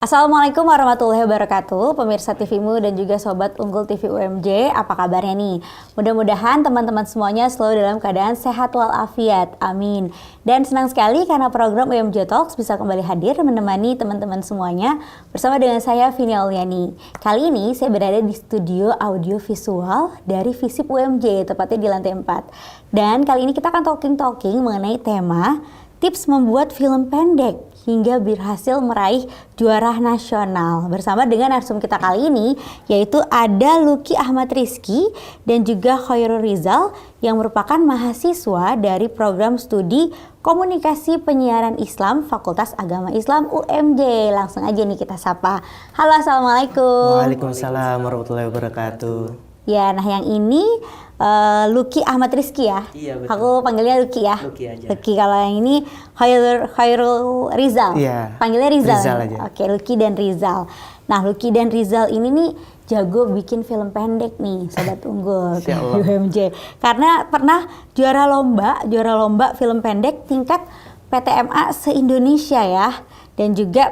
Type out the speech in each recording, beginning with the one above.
Assalamualaikum warahmatullahi wabarakatuh, pemirsa TVmu dan juga Sobat Unggul TV UMJ, apa kabarnya nih? Mudah-mudahan teman-teman semuanya selalu dalam keadaan sehat walafiat, amin. Dan senang sekali karena program UMJ Talks bisa kembali hadir menemani teman-teman semuanya bersama dengan saya Vini Auliani. Kali ini saya berada di studio audio visual dari Visip UMJ, tepatnya di lantai 4. Dan kali ini kita akan talking mengenai tema tips membuat film pendek hingga berhasil meraih juara nasional. Bersama dengan narsum kita kali ini, yaitu ada Lucky Ahmad Rizky dan juga Khairul Rizal yang merupakan mahasiswa dari program studi Komunikasi Penyiaran Islam Fakultas Agama Islam UMJ. Langsung aja nih kita sapa. Halo, Assalamualaikum. Waalaikumsalam warahmatullahi wabarakatuh. Ya, nah yang ini Lucky Ahmad Rizky ya? Iya, betul. Aku panggilnya Lucky ya? Lucky aja. Lucky, kalau yang ini Khairul Rizal? Iya. Panggilnya Rizal? Rizal aja. Oke, Lucky dan Rizal. Nah, Lucky dan Rizal ini nih jago bikin film pendek nih, Sobat Unggul di UMJ. Karena pernah juara lomba film pendek tingkat PTMA se-Indonesia ya. Dan juga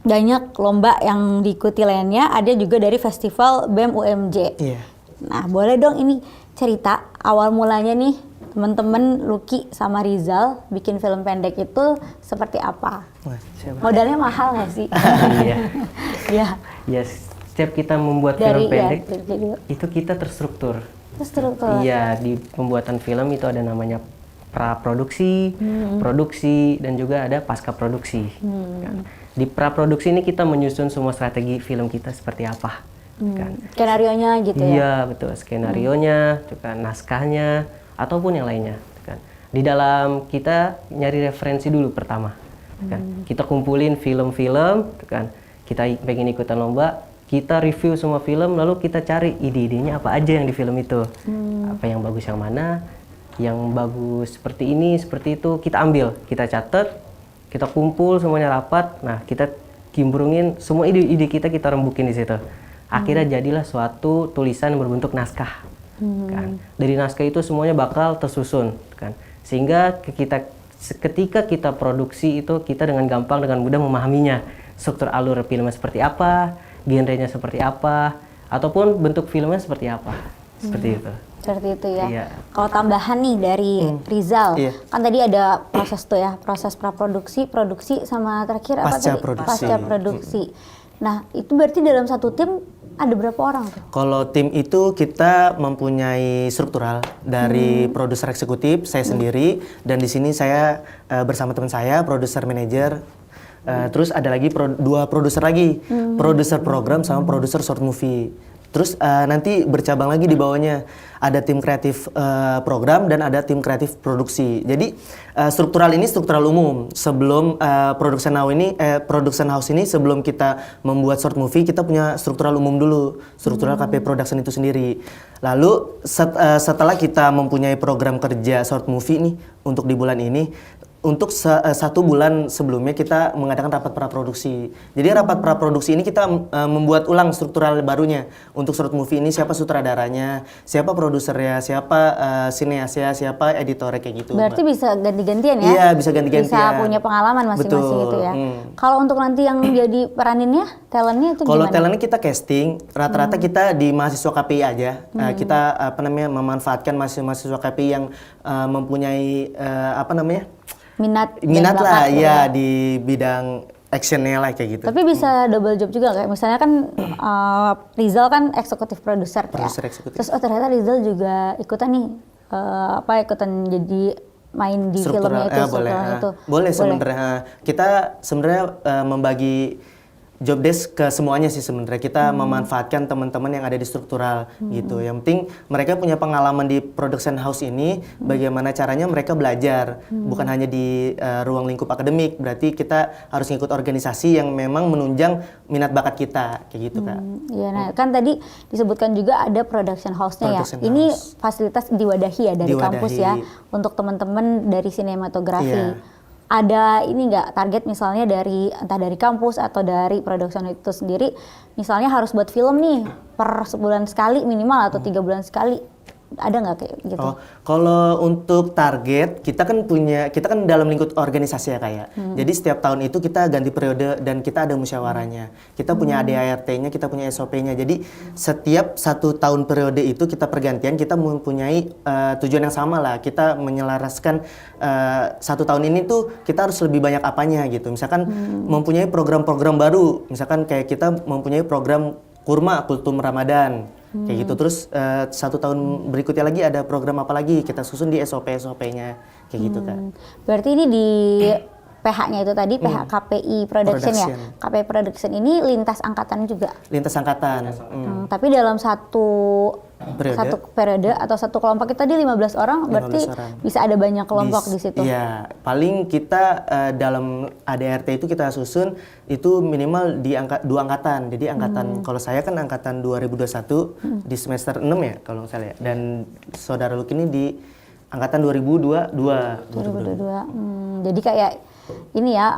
banyak lomba yang diikuti lainnya, ada juga dari festival BEM UMJ. Iya. Nah, boleh dong ini cerita awal mulanya nih teman-teman Lucky sama Rizal bikin film pendek itu seperti apa? Wah, Modalnya mahal nggak sih? Iya. Ya. Ya, setiap kita membuat film pendek itu kita terstruktur. Iya, di pembuatan film itu ada namanya praproduksi, produksi, dan juga ada pasca produksi. Kan. Di praproduksi ini kita menyusun semua strategi film kita seperti apa. Kan. Skenarionya gitu ya? Iya, betul. Skenarionya, kan, naskahnya, ataupun yang lainnya. Kan. Di dalam kita nyari referensi dulu pertama. Kan. Kita kumpulin film-film, kan. Kita pengen ikutan lomba, kita review semua film, lalu kita cari ide-idenya apa aja yang di film itu. Apa yang bagus yang mana, yang bagus seperti ini, seperti itu, kita ambil, kita catat, kita kumpul semuanya rapat, nah kita gimbrungin semua ide-ide kita rembukin di situ. Akhirnya jadilah suatu tulisan yang berbentuk naskah. Kan. Dari naskah itu semuanya bakal tersusun, kan. Sehingga ketika kita produksi itu kita dengan gampang, dengan mudah memahaminya. Struktur alur filmnya seperti apa, genrenya seperti apa, ataupun bentuk filmnya seperti apa. Seperti itu. Seperti itu ya. Iya. Kalau tambahan nih dari Rizal, kan tadi ada proses tuh ya, proses praproduksi, produksi, sama terakhir apa tadi? Pasca produksi. Nah, itu berarti dalam satu tim ada berapa orang tuh? Kalau tim itu kita mempunyai struktural dari produser eksekutif, saya sendiri, dan di sini saya bersama teman saya, produser manajer. Terus ada lagi dua produser lagi, produser program sama produser short movie. Terus nanti bercabang lagi di bawahnya ada tim kreatif program dan ada tim kreatif produksi. Jadi struktural ini struktural umum. Sebelum production house ini sebelum kita membuat short movie kita punya struktural umum dulu, struktural KP production itu sendiri. Lalu setelah kita mempunyai program kerja short movie nih untuk di bulan ini, untuk 1 bulan sebelumnya kita mengadakan rapat praproduksi. Jadi rapat praproduksi ini kita membuat ulang struktural barunya. Untuk short movie ini siapa sutradaranya, siapa produsernya, siapa sineasnya, siapa editornya, kayak gitu. Berarti bisa ganti-gantian ya? Iya, bisa ganti-gantian. Bisa punya pengalaman masing-masing itu ya. Kalau untuk nanti yang jadi peraninnya, talentnya itu gimana? Kalau talentnya kita casting, rata-rata kita di mahasiswa KPI aja. Kita memanfaatkan mahasiswa KPI yang mempunyai minat lah ya di bidang actionnya lah kayak gitu. Tapi bisa double job juga kayak misalnya kan Rizal kan eksekutif produser ya. Terus ternyata Rizal juga ikutan nih ikutan jadi main di filmnya itu. Boleh sebenarnya. Kita sebenarnya membagi job desk ke semuanya sih sebenarnya. Kita memanfaatkan teman-teman yang ada di struktural gitu. Yang penting mereka punya pengalaman di production house ini, bagaimana caranya mereka belajar. Bukan hanya di ruang lingkup akademik, berarti kita harus ngikut organisasi yang memang menunjang minat bakat kita, kayak gitu Kak. Iya, nah kan tadi disebutkan juga ada production house-nya ya. Ini fasilitas diwadahi ya dari kampus ya untuk teman-teman dari sinematografi. Ada ini nggak target misalnya dari entah dari kampus atau dari production itu sendiri, misalnya harus buat film nih per sebulan sekali minimal atau 3 bulan sekali, Ada nggak kayak gitu? Oh, kalau untuk target kita kan dalam lingkup organisasi ya kayak. Jadi setiap tahun itu kita ganti periode dan kita ada musyawarahnya. Kita punya ADART-nya, kita punya SOP-nya. Jadi setiap 1 tahun periode itu kita pergantian, kita mempunyai tujuan yang sama lah. Kita menyelaraskan 1 tahun ini tuh kita harus lebih banyak apanya gitu. Misalkan mempunyai program-program baru. Misalkan kayak kita mempunyai program kurma kultum Ramadan. Kayak gitu. Terus 1 tahun berikutnya lagi ada program apa lagi, kita susun di SOP-nya kayak gitu Kak. Berarti ini di PH-nya itu tadi, PH KPI Production ya? KPI Production ini lintas angkatan juga? Lintas angkatan. Tapi dalam satu periode atau satu kelompok kita di 15 orang, berarti bisa ada banyak kelompok di situ? Iya, paling kita dalam ADRT itu kita susun itu minimal di 2 angkatan. Jadi angkatan, kalau saya kan angkatan 2021 di semester 6 ya kalau nggak salah ya. Dan saudara Lucky ini di angkatan 2022. Jadi kayak ini ya,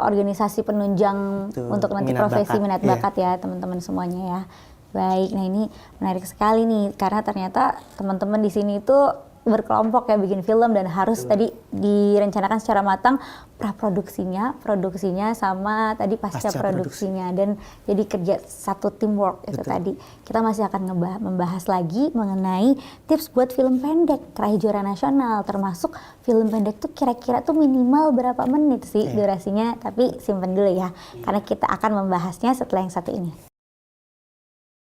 organisasi penunjang untuk nanti profesi minat bakat ya teman-teman semuanya ya. Baik, nah ini menarik sekali nih karena ternyata teman-teman di sini itu berkelompok ya bikin film dan harus tadi direncanakan secara matang praproduksinya, produksinya sama tadi pasca produksinya dan jadi kerja satu teamwork itu tadi. Kita masih akan membahas lagi mengenai tips buat film pendek raih juara nasional, termasuk film pendek tuh kira-kira tuh minimal berapa menit sih durasinya, tapi simpen dulu ya karena kita akan membahasnya setelah yang satu ini.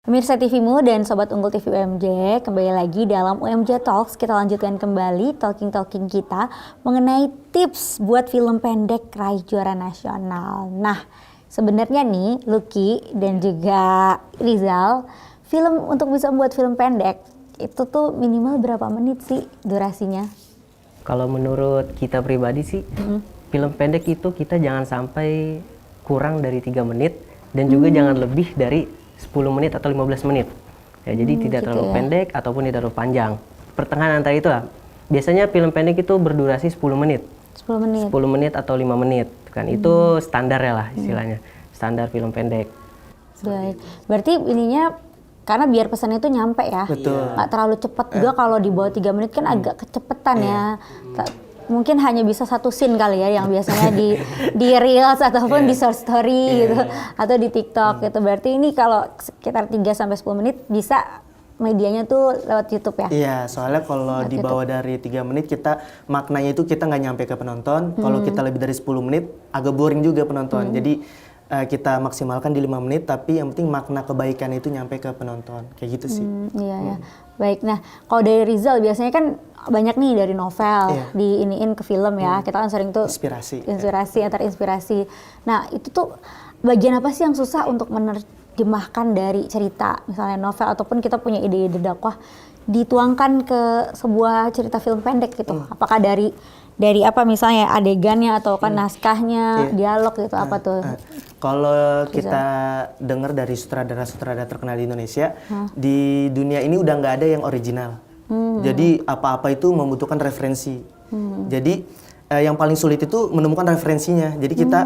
Pemirsa TVmu dan Sobat Unggul TV UMJ, kembali lagi dalam UMJ Talks. Kita lanjutkan kembali talking kita mengenai tips buat film pendek raih juara nasional. Nah, sebenarnya nih Lucky dan juga Rizal, untuk bisa membuat film pendek itu tuh minimal berapa menit sih durasinya? Kalau menurut kita pribadi sih, film pendek itu kita jangan sampai kurang dari 3 menit dan juga jangan lebih dari 10 menit atau 15 menit. Ya, jadi tidak terlalu pendek ataupun tidak terlalu panjang. Pertengahan antara itu lah. Biasanya film pendek itu berdurasi 10 menit. 10 menit. 10 menit atau 5 menit. Kan itu standar ya lah istilahnya. Standar film pendek. Baik. Berarti ininya karena biar pesannya itu nyampe ya. Betul. Nggak terlalu cepat juga kalau di bawah 3 menit kan agak kecepetan ya. Mungkin hanya bisa satu scene kali ya yang biasanya di Reels ataupun di short story gitu atau di TikTok gitu. Berarti ini kalau sekitar 3 sampai 10 menit bisa medianya tuh lewat YouTube ya? Iya, soalnya kalau di bawah dari 3 menit kita maknanya itu kita nggak nyampe ke penonton. Kalau kita lebih dari 10 menit agak boring juga penonton. Jadi kita maksimalkan di 5 menit tapi yang penting makna kebaikan itu nyampe ke penonton. Kayak gitu sih. Iya. Baik, nah kalau dari Rizal biasanya kan banyak nih dari novel diiniin ke film ya. Kita kan sering tuh antar inspirasi. Nah itu tuh bagian apa sih yang susah untuk menerjemahkan dari cerita misalnya novel ataupun kita punya ide-ide dakwah dituangkan ke sebuah cerita film pendek gitu. Apakah dari apa misalnya adegannya atau kan naskahnya, dialog gitu apa tuh? Kalau kita dengar dari sutradara-sutradara terkenal di Indonesia, di dunia ini udah nggak ada yang original. Jadi apa-apa itu membutuhkan referensi. Jadi yang paling sulit itu menemukan referensinya. Jadi kita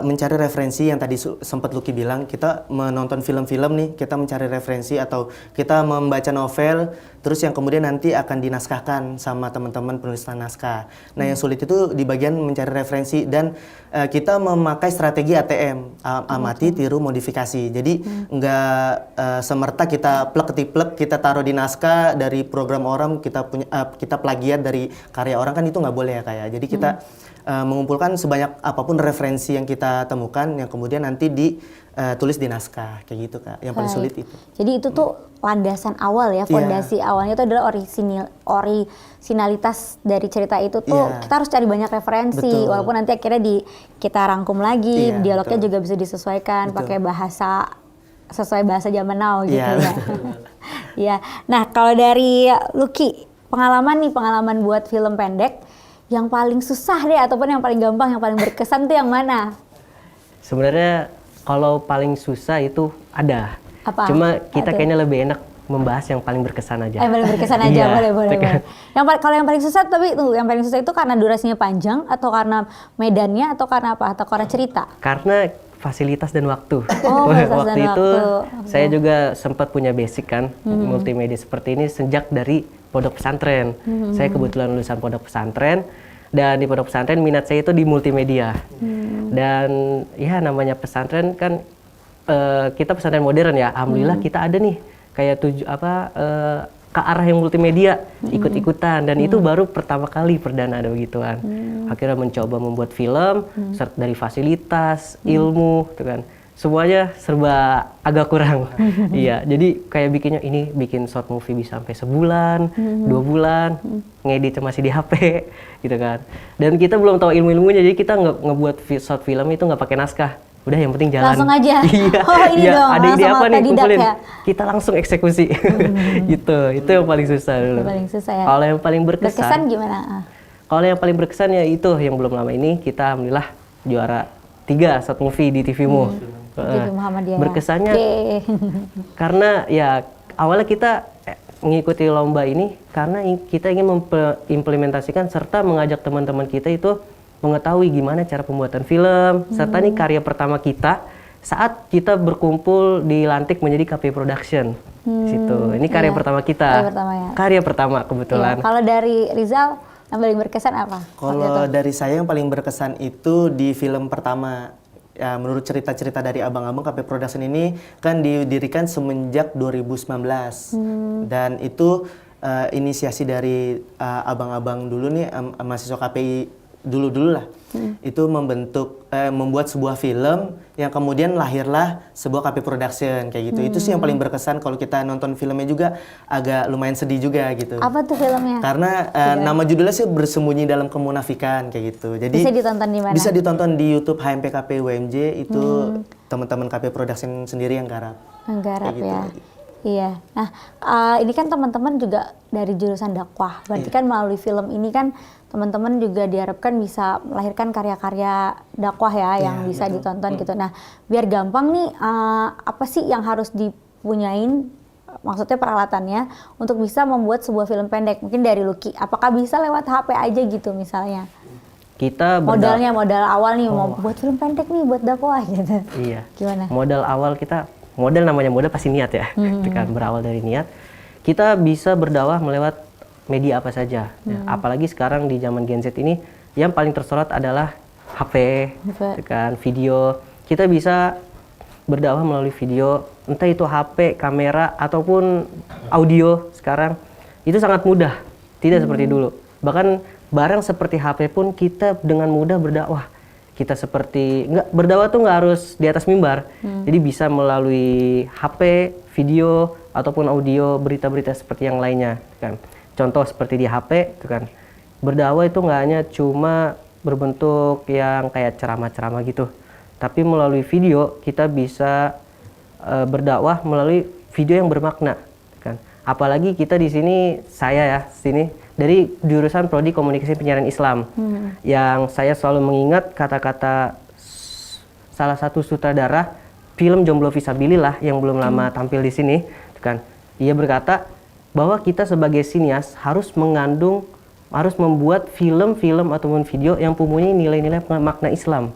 mencari referensi yang tadi sempat Lucky bilang, kita menonton film-film nih, kita mencari referensi atau kita membaca novel, terus yang kemudian nanti akan dinaskahkan sama teman-teman penulis naskah. Nah yang sulit itu di bagian mencari referensi dan kita memakai strategi ATM, amati, tiru, modifikasi. Jadi nggak semerta kita plek-ketiplek, kita taruh di naskah dari program orang, kita plagiat dari karya orang, kan itu nggak boleh ya kayak. Jadi kita mengumpulkan sebanyak apapun referensi yang kita temukan yang kemudian nanti ditulis di naskah kayak gitu Kak. Yang paling sulit itu. Jadi itu tuh landasan awal ya, fondasi awalnya itu adalah orisinalitas dari cerita itu tuh kita harus cari banyak referensi walaupun nanti akhirnya kita rangkum lagi, dialognya juga bisa disesuaikan pakai bahasa sesuai bahasa zaman now gitu ya. Iya. Nah, kalau dari Lucky, pengalaman buat film pendek yang paling susah deh ataupun yang paling gampang, yang paling berkesan tuh yang mana? Sebenarnya kalau paling susah itu ada. Apa? Cuma kita kayaknya lebih enak membahas yang paling berkesan aja. Yang paling berkesan aja, boleh. Kalau yang paling susah, tapi yang paling susah itu karena durasinya panjang atau karena medannya atau karena apa? Atau karena cerita? Karena fasilitas dan waktu. Oh, fasilitas Waktu dan itu waktu. saya juga sempat punya basic kan multimedia seperti ini sejak dari pondok pesantren. Saya kebetulan lulusan pondok pesantren dan di pondok pesantren minat saya itu di multimedia. Dan ya namanya pesantren kan kita pesantren modern ya. Alhamdulillah kita ada nih kayak ke arah yang multimedia ikut-ikutan dan itu baru pertama kali perdana ada begituan. Akhirnya mencoba membuat film dari fasilitas, ilmu, gitu kan. Semuanya serba agak kurang. Iya, jadi kayak bikin short movie bisa sampai sebulan, 2 bulan, ngedit masih di HP, gitu kan. Dan kita belum tahu ilmu-ilmunya, jadi kita ngebuat short film itu nggak pakai naskah. Udah yang penting jalan. Langsung aja. Iya. Oh ini iya, dong. ada ide langsung apa nih otodidak kumpulin. Ya? Kita langsung eksekusi. Gitu. Itu yang paling susah dulu. Yang paling susah ya. Kalau yang paling Berkesan gimana? Kalau yang paling berkesan ya itu yang belum lama ini kita alhamdulillah juara 3 short movie di TVMU. TV Muhammadiyah. Berkesannya Oke. karena ya awalnya kita mengikuti lomba ini karena kita ingin mengimplementasikan serta mengajak teman-teman kita itu mengetahui gimana cara pembuatan film serta nih karya pertama kita saat kita berkumpul di Lantik menjadi KPI Production. Situ. Ini karya pertama kita. Karya pertama ya. Karya pertama kebetulan. Iya. Kalau dari Rizal yang paling berkesan apa? Kalau dari saya yang paling berkesan itu di film pertama. Ya, menurut cerita-cerita dari abang-abang KPI Production ini kan didirikan semenjak 2019 dan itu inisiasi dari abang-abang dulu nih mahasiswa KPI dulu lah itu membuat sebuah film yang kemudian lahirlah sebuah KPI Production kayak gitu. Itu sih yang paling berkesan. Kalau kita nonton filmnya juga agak lumayan sedih juga gitu. Apa tuh filmnya? Karena nama judulnya sih bersembunyi dalam kemunafikan kayak gitu. Jadi Bisa ditonton di mana? Bisa ditonton di YouTube HMP KPI UMJ itu teman-teman KPI Production sendiri yang garap. Menggarap Kayak gitu. ya. Iya. Nah, ini kan teman-teman juga dari jurusan dakwah. Berarti kan melalui film ini kan teman-teman juga diharapkan bisa melahirkan karya-karya dakwah ya yang bisa ditonton gitu. Nah, biar gampang nih apa sih yang harus dipunyain maksudnya peralatannya untuk bisa membuat sebuah film pendek? Mungkin dari Lucky. Apakah bisa lewat HP aja gitu misalnya? Kita modal awal nih mau buat film pendek nih buat dakwah gitu. Iya. Gimana? Modal awal namanya modal pasti niat ya. Itu kan berawal dari niat. Kita bisa berdakwah melewat media apa saja. Ya, apalagi sekarang di zaman Gen Z ini yang paling tersorot adalah HP, gitu kan, video. Kita bisa berdakwah melalui video, entah itu HP, kamera ataupun audio sekarang. Itu sangat mudah, tidak seperti dulu. Bahkan barang seperti HP pun kita dengan mudah berdakwah. Kita berdakwah tuh nggak harus di atas mimbar. Jadi bisa melalui HP, video ataupun audio, berita-berita seperti yang lainnya kan. Contoh seperti di HP itu kan. Berdakwah itu nggak hanya cuma berbentuk yang kayak ceramah-ceramah gitu. Tapi melalui video kita bisa berdakwah melalui video yang bermakna kan. Apalagi kita di sini dari jurusan Prodi Komunikasi Penyiaran Islam. Yang saya selalu mengingat kata-kata salah satu sutradara film Jomblo Fisabilillah yang belum lama tampil di sini kan. Ia berkata bahwa kita sebagai sinias harus membuat film-film ataupun video yang mempunyai nilai-nilai makna Islam.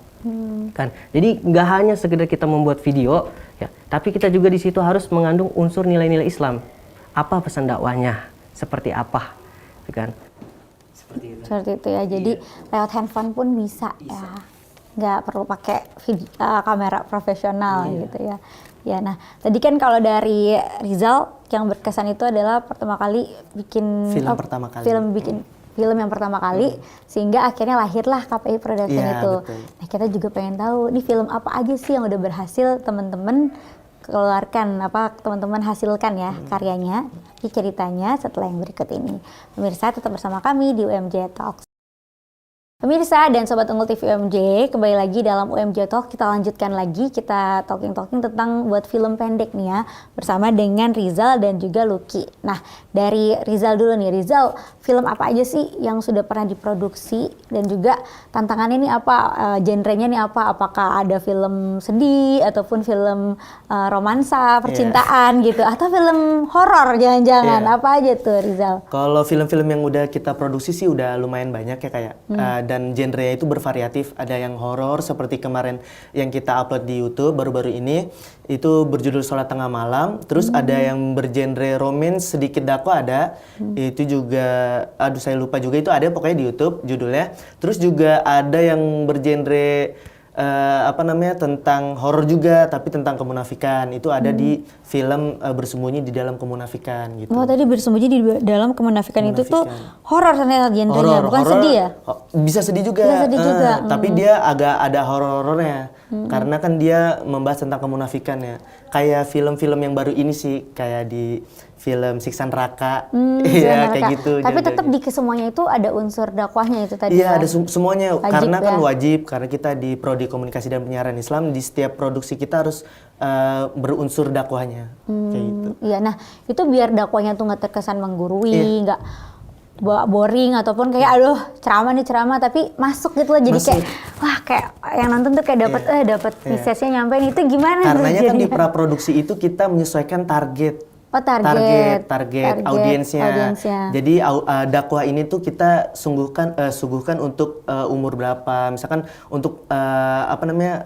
Kan. Jadi nggak hanya sekedar kita membuat video ya, tapi kita juga di situ harus mengandung unsur nilai-nilai Islam. Apa pesan dakwahnya? Seperti apa? Kan? Seperti itu ya. Jadi lewat handphone pun bisa. Ya. Nggak perlu pakai kamera profesional gitu ya. Ya, nah tadi kan kalau dari Rizal yang berkesan itu adalah pertama kali bikin film yang pertama kali sehingga akhirnya lahirlah KPI Production itu. Betul. Nah kita juga pengen tahu nih film apa aja sih yang udah berhasil teman-teman keluarkan, teman-teman hasilkan ya karyanya, ceritanya setelah yang berikut ini. Pemirsa tetap bersama kami di UMJ Talks. Pemirsa dan Sobat Unggul TV UMJ, kembali lagi dalam UMJ Talk. Kita lanjutkan lagi, kita talking tentang buat film pendek nih ya, bersama dengan Rizal dan juga Lucky. Nah, dari Rizal dulu nih, Rizal, film apa aja sih yang sudah pernah diproduksi dan juga tantangannya nih apa, genrenya nih apa? Apakah ada film sedih ataupun film romansa, percintaan gitu, atau film horor jangan-jangan? Apa aja tuh Rizal? Kalau film-film yang udah kita produksi sih udah lumayan banyak ya kayak dan genrenya itu bervariatif. Ada yang horor seperti kemarin yang kita upload di YouTube baru-baru ini, itu berjudul Sholat Tengah Malam. Terus ada yang bergenre romance sedikit dakwah ada, itu juga, aduh saya lupa juga, itu ada pokoknya di YouTube judulnya. Terus juga ada yang bergenre tentang horor juga, tapi tentang kemunafikan. Itu ada di film Bersembunyi di Dalam Kemunafikan gitu. Oh, tadi Bersembunyi di Dalam Kemunafikan itu tuh horor ternyata genrenya, bukan horor, sedih ya? Bisa sedih juga. Bisa sedih juga. Tapi dia agak ada horor-horornya. Karena kan dia membahas tentang kemunafikan ya. Kayak film-film yang baru ini sih, kayak di film Siksa Neraka. Iya, kayak gitu. Tapi tetap di kesemuanya itu ada unsur dakwahnya itu tadi. Iya, ya? ada semuanya. Wajib, karena kan ya? wajib, karena kita di Prodi Komunikasi dan Penyiaran Islam, di setiap produksi kita harus berunsur dakwahnya. Kayak gitu. Iya, nah itu biar dakwahnya tuh nggak terkesan menggurui, nggak boring ataupun kayak aduh ceramah tapi masuk gitu loh, jadi kayak wah kayak yang nonton tuh kayak dapat message-nya nyampein. Itu gimana? Karenanya kan di praproduksi itu kita menyesuaikan target. Oh, target audiensnya. Jadi dakwah ini tuh kita suguhkan untuk umur berapa, misalkan untuk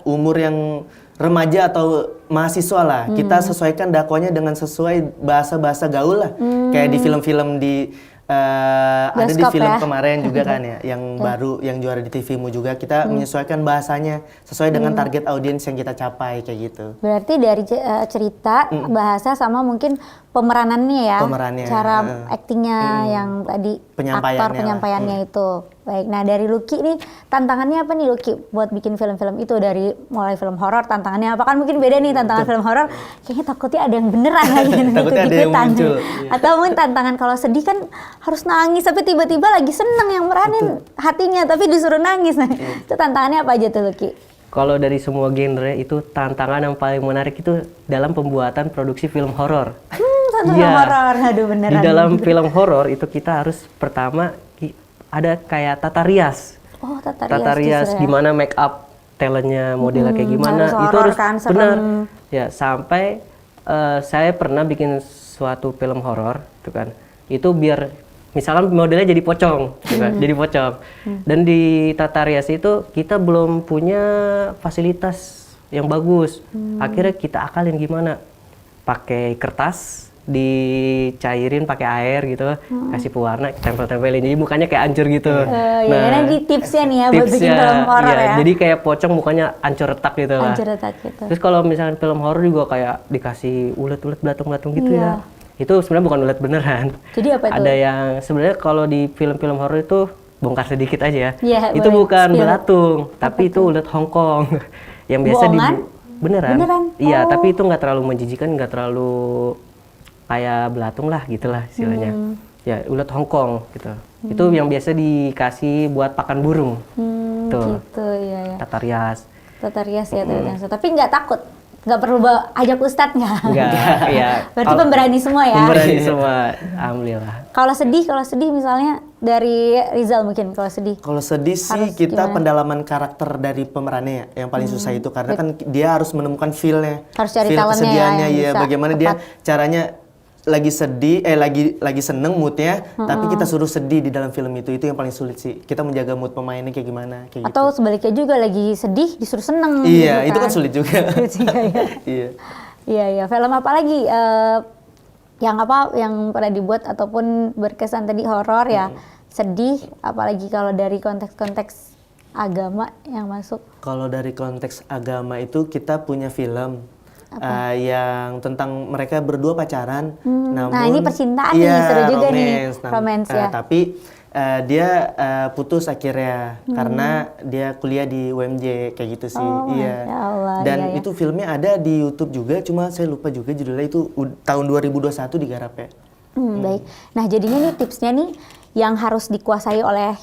umur yang remaja atau mahasiswa lah. Kita sesuaikan dakwahnya dengan sesuai bahasa gaul lah. Kayak di film-film di ada di film kemarin juga kan ya, yang baru yang juara di TV-mu juga, kita menyesuaikan bahasanya sesuai dengan target audiens yang kita capai kayak gitu. Berarti dari cerita, bahasa sama mungkin pemeranannya ya, cara aktingnya yang tadi aktor penyampaiannya itu. Baik, nah dari Lucky nih tantangannya apa nih Lucky buat bikin film-film itu, dari mulai film horor tantangannya apa? Kan mungkin beda nih tantangan film horor, kayaknya takutnya ada yang beneran lagi takutnya ada yang muncul. Atau mungkin tantangan kalau sedih kan harus nangis tapi tiba-tiba lagi seneng yang meranin hatinya tapi disuruh nangis. Nah, itu tantangannya apa aja tuh Lucky? Kalau dari semua genre itu tantangan yang paling menarik itu dalam pembuatan produksi film horor. Film horor, aduh beneran. Di dalam film horor itu kita harus pertama ada kayak tata rias. Oh, tata rias gimana make up talentnya, modelnya kayak gimana, itu harus kan, benar. Ya, sampai saya pernah bikin suatu film horor gitu kan. Itu biar misalkan modelnya jadi pocong gitu kan, jadi pocong. Dan di tata rias itu kita belum punya fasilitas yang bagus. Akhirnya kita akalin gimana? Pakai kertas, dicairin pakai air gitu, kasih pewarna, tempel-tempelin, jadi mukanya kayak hancur gitu. Nah, ini tipsnya nih ya buat bikin film horor ya. Jadi kayak pocong mukanya hancur retak gitu lah. Hancur retak gitu. Terus kalau misalnya film horor juga kayak dikasih ulet-ulet belatung-belatung gitu ya. Itu sebenarnya bukan ulet beneran. Jadi apa itu? Ada yang sebenarnya kalau di film-film horor itu bongkar sedikit aja. Ya, itu bukan belatung, tapi itu ulet Hongkong yang biasa beneran. Iya, tapi itu nggak terlalu menjijikan, nggak terlalu kayak belatung lah gitulah istilahnya. Ya, ulet Hongkong gitu. Itu yang biasa dikasih buat pakan burung. Tuh. Gitu ya. Tata rias ya. Tapi nggak takut? Nggak perlu ajak ustadz nggak? Nggak, ya. Berarti pemberani semua ya? Pemberani semua, alhamdulillah. Kalau sedih misalnya dari Rizal mungkin kalau sedih. Kalau sedih sih kita pendalaman karakter dari pemerannya ya, yang paling susah itu karena kan dia harus menemukan feel-nya. Harus cari feel talentnya ya, bagaimana dia caranya lagi sedih, lagi seneng moodnya, tapi kita suruh sedih di dalam film itu yang paling sulit sih. Kita menjaga mood pemainnya kayak gimana, kayak atau gitu. sebaliknya juga lagi sedih disuruh seneng. Iya, gitu itu kan sulit juga. Iya. Film apa lagi yang pernah dibuat ataupun berkesan tadi horor ya, sedih, apalagi kalau dari konteks agama yang masuk. Kalau dari konteks agama itu kita punya film. Yang tentang mereka berdua pacaran, namun nah ini percintaan nih, seru juga romance ya. Tapi dia putus akhirnya karena dia kuliah di UMJ kayak gitu sih. Dan itu filmnya ada di YouTube juga, cuma saya lupa juga judulnya, itu tahun 2021 digarap ya. Baik. Nah jadinya nih tipsnya nih yang harus dikuasai oleh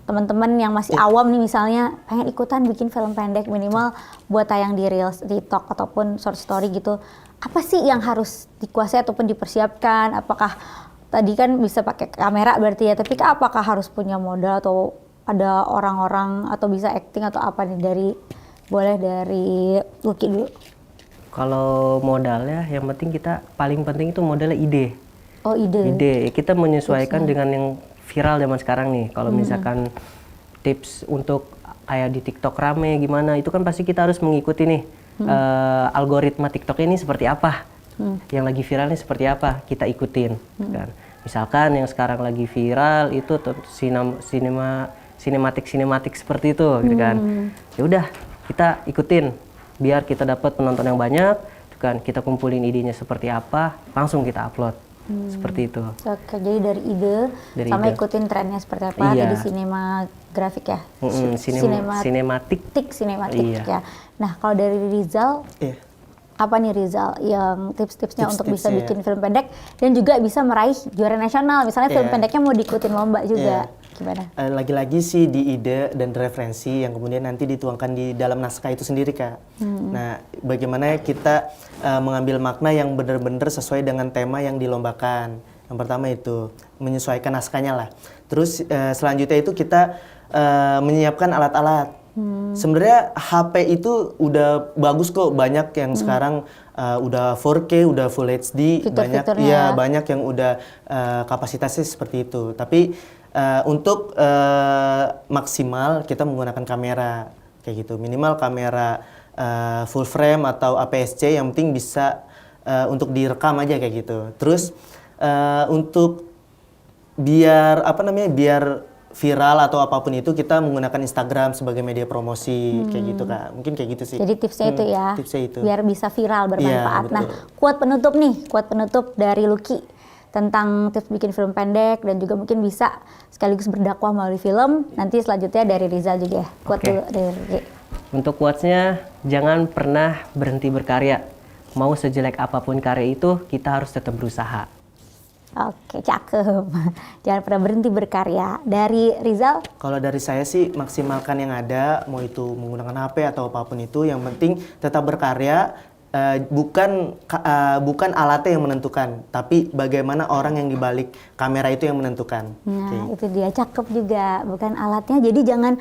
teman-teman yang masih awam nih, misalnya pengen ikutan bikin film pendek minimal buat tayang di Reels, TikTok ataupun short story gitu. Apa sih yang harus dikuasai ataupun dipersiapkan? Apakah tadi kan bisa pakai kamera berarti ya, tapi apakah harus punya modal atau ada orang-orang atau bisa acting atau apa nih dari Lucky dulu? Kalau modalnya yang paling penting itu modalnya ide. Oh, ide. Kita menyesuaikan dengan yang viral zaman sekarang nih. Kalau misalkan tips untuk kayak di TikTok rame gimana, itu kan pasti kita harus mengikuti nih algoritma TikTok ini seperti apa, yang lagi viral ini seperti apa, kita ikutin kan. Misalkan yang sekarang lagi viral itu sinematik seperti itu gitu kan. Ya udah, kita ikutin biar kita dapat penonton yang banyak kan, kita kumpulin idenya seperti apa, langsung kita upload. Seperti itu. Oke, jadi dari ide sama ikutin trennya seperti apa, Iya. jadi sinema grafik ya. Sinematik. Sinematik Iya. ya. Nah, kalau dari Rizal, Iya. apa nih Rizal yang tips-tipsnya untuk bisa Tips-tipsnya bikin film pendek dan juga bisa meraih juara nasional? Misalnya film Iya. pendeknya mau diikutin lomba juga. Iya. Gimana? Lagi-lagi sih di ide dan referensi yang kemudian nanti dituangkan di dalam naskah itu sendiri, Kak. Nah, bagaimana kita mengambil makna yang benar-benar sesuai dengan tema yang dilombakan. Yang pertama itu menyesuaikan naskahnya lah. Terus selanjutnya itu kita menyiapkan alat-alat. Sebenarnya HP itu udah bagus kok, banyak yang sekarang udah 4K, udah Full HD, Fitur-fiturnya. banyak yang udah kapasitasnya seperti itu. Tapi untuk maksimal kita menggunakan kamera kayak gitu, minimal kamera full frame atau APS-C, yang penting bisa untuk direkam aja kayak gitu. Terus untuk biar biar viral atau apapun itu, kita menggunakan Instagram sebagai media promosi kayak gitu, Kak. Mungkin kayak gitu sih. Jadi tipsnya itu ya, tipsnya itu. biar bisa viral, bermanfaat. Iya, Nah, betul. quote penutup dari Lucky tentang tips bikin film pendek dan juga mungkin bisa sekaligus berdakwah melalui film. Nanti selanjutnya dari Rizal juga ya. Quote Oke. dulu dari Lucky. Untuk quotes-nya, jangan pernah berhenti berkarya. Mau sejelek apapun karya itu, kita harus tetap berusaha. Oke, cakep. Jangan pernah berhenti berkarya. Dari Rizal, Kalau dari saya sih maksimalkan yang ada, mau itu menggunakan HP atau apapun itu, yang penting tetap berkarya. Bukan alatnya yang menentukan, tapi bagaimana orang yang dibalik kamera itu yang menentukan. nah itu dia, cakep juga, bukan alatnya. Jadi jangan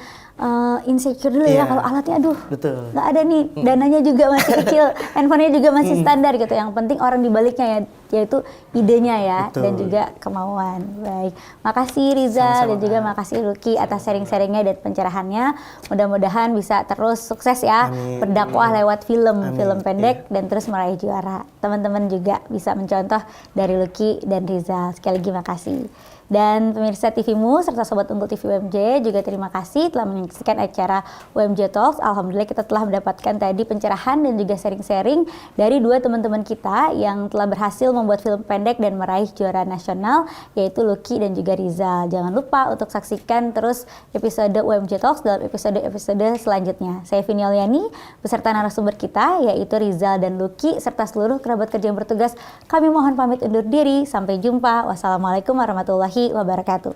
insecure dulu ya Iya. kalau alatnya, aduh, Betul. nggak ada nih, dananya juga masih kecil, handphonenya juga masih standar gitu. Yang penting orang dibaliknya ya, yaitu idenya ya, Betul. dan juga kemauan. Baik, makasih Rizal dan Sama-sama, juga Kak. makasih Lucky atas sharing-sharingnya dan pencerahannya. Mudah-mudahan bisa terus sukses ya, Amin. berdakwah lewat film Amin. pendek dan terus meraih juara. Teman-teman juga bisa mencontoh dari Lucky dan Rizal. Sekali lagi makasih. Dan pemirsa TVmu serta Sobat Unggul TV UMJ juga terima kasih telah menyaksikan acara UMJ Talks. Alhamdulillah kita telah mendapatkan tadi pencerahan dan juga sharing-sharing dari dua teman-teman kita yang telah berhasil membuat film pendek dan meraih juara nasional, yaitu Lucky dan juga Rizal. Jangan lupa untuk saksikan terus episode UMJ Talks dalam episode-episode selanjutnya. Saya Vini Oliani beserta narasumber kita yaitu Rizal dan Lucky serta seluruh kerabat kerja yang bertugas. Kami mohon pamit undur diri. Sampai jumpa. Wassalamualaikum warahmatullahi wabarakatuh.